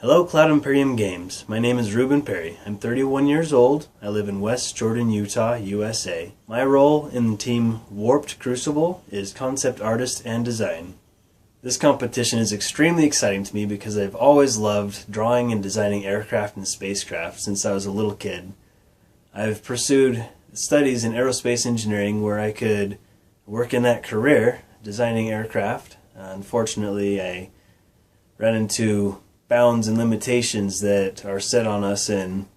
Hello Cloud Imperium Games. My name is Ruben Perry. I'm 31 years old. I live in West Jordan, Utah, USA. My role in the team WORPD Crucible is concept artist and design. This competition is extremely exciting to me because I've always loved drawing and designing aircraft and spacecraft since I was a little kid. I've pursued studies in aerospace engineering where I could work in that career, designing aircraft. Unfortunately, I ran into bounds and limitations that are set on us in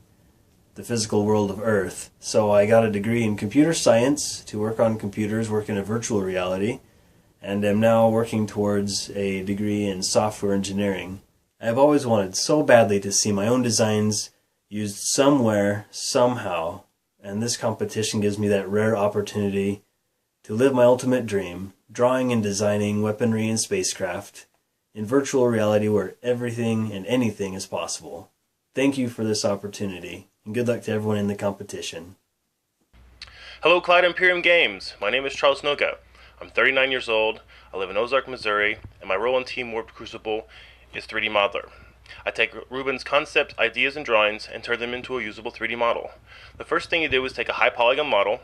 the physical world of Earth. So I got a degree in computer science to work on computers, work in a virtual reality, and am now working towards a degree in software engineering. I have always wanted so badly to see my own designs used somewhere, somehow, and this competition gives me that rare opportunity to live my ultimate dream, drawing and designing weaponry and spacecraft in virtual reality where everything and anything is possible. Thank you for this opportunity, and good luck to everyone in the competition. Hello Cloud Imperium Games, my name is Charles Noga. I'm 39 years old, I live in Ozark, Missouri, and my role in Team WORPD Crucible is 3D modeler. I take Ruben's concept, ideas, and drawings and turn them into a usable 3D model. The first thing he did was take a high polygon model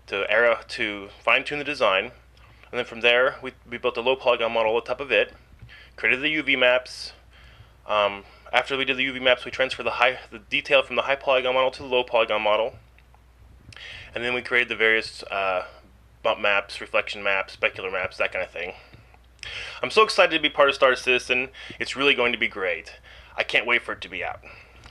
to fine-tune the design, and then from there we built a low polygon model on top of it, created the UV maps. After we did the UV maps, we transferred the detail from the high polygon model to the low polygon model, and then we created the various bump maps, reflection maps, specular maps, that kind of thing. I'm so excited to be part of Star Citizen. It's really going to be great. I can't wait for it to be out.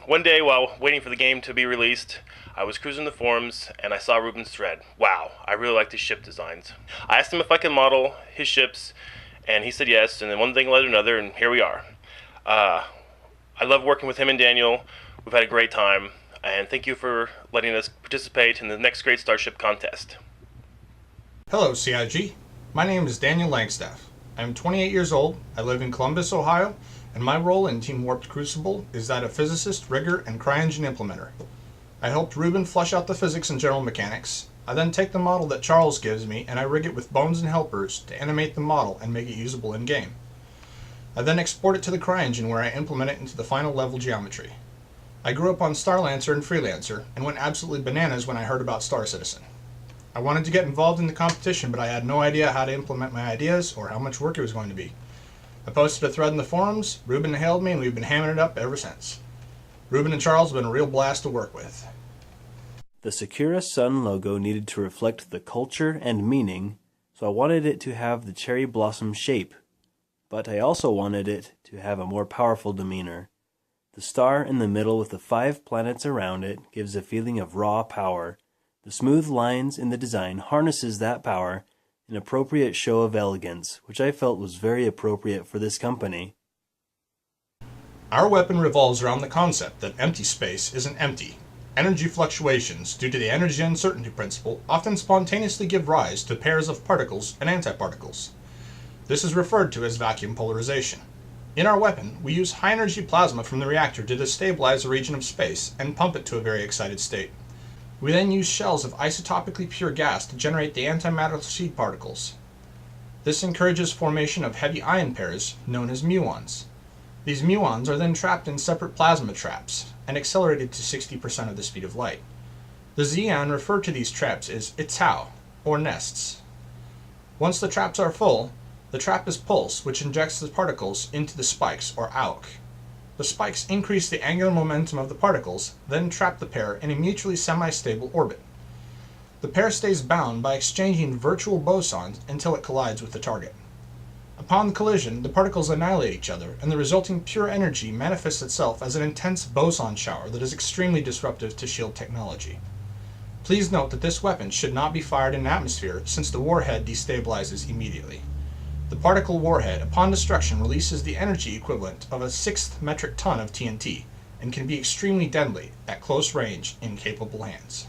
One day, while waiting for the game to be released, I was cruising the forums and I saw Ruben's thread. Wow, I really like his ship designs. I asked him if I could model his ships, and he said yes, and then one thing led to another, and here we are. I love working with him and Daniel. We've had a great time, and thank you for letting us participate in the next Great Starship contest. Hello CIG, my name is Daniel Langstaff. I'm 28 years old, I live in Columbus, Ohio, and my role in Team WORPD Crucible is that of physicist, rigger, and CryEngine implementer. I helped Ruben flush out the physics and general mechanics. I then take the model that Charles gives me and I rig it with bones and helpers to animate the model and make it usable in-game. I then export it to the CryEngine where I implement it into the final level geometry. I grew up on Starlancer and Freelancer and went absolutely bananas when I heard about Star Citizen. I wanted to get involved in the competition, but I had no idea how to implement my ideas or how much work it was going to be. I posted a thread in the forums, Ruben hailed me, and we've been hamming it up ever since. Ruben and Charles have been a real blast to work with. The Sakura Sun logo needed to reflect the culture and meaning, so I wanted it to have the cherry blossom shape, but I also wanted it to have a more powerful demeanor. The star in the middle with the 5 planets around it gives a feeling of raw power. The smooth lines in the design harnesses that power, an appropriate show of elegance, which I felt was very appropriate for this company. Our weapon revolves around the concept that empty space isn't empty. Energy fluctuations, due to the energy uncertainty principle, often spontaneously give rise to pairs of particles and antiparticles. This is referred to as vacuum polarization. In our weapon, we use high-energy plasma from the reactor to destabilize a region of space and pump it to a very excited state. We then use shells of isotopically pure gas to generate the antimatter seed particles. This encourages formation of heavy ion pairs, known as muons. These muons are then trapped in separate plasma traps and accelerated to 60% of the speed of light. The Xeon referred to these traps as itao, or nests. Once the traps are full, the trap is pulse, which injects the particles into the spikes, or AUC. The spikes increase the angular momentum of the particles, then trap the pair in a mutually semi-stable orbit. The pair stays bound by exchanging virtual bosons until it collides with the target. Upon collision, the particles annihilate each other, and the resulting pure energy manifests itself as an intense boson shower that is extremely disruptive to shield technology. Please note that this weapon should not be fired in an atmosphere since the warhead destabilizes immediately. The particle warhead, upon destruction, releases the energy equivalent of a 1/6 metric ton of TNT, and can be extremely deadly at close range in capable hands.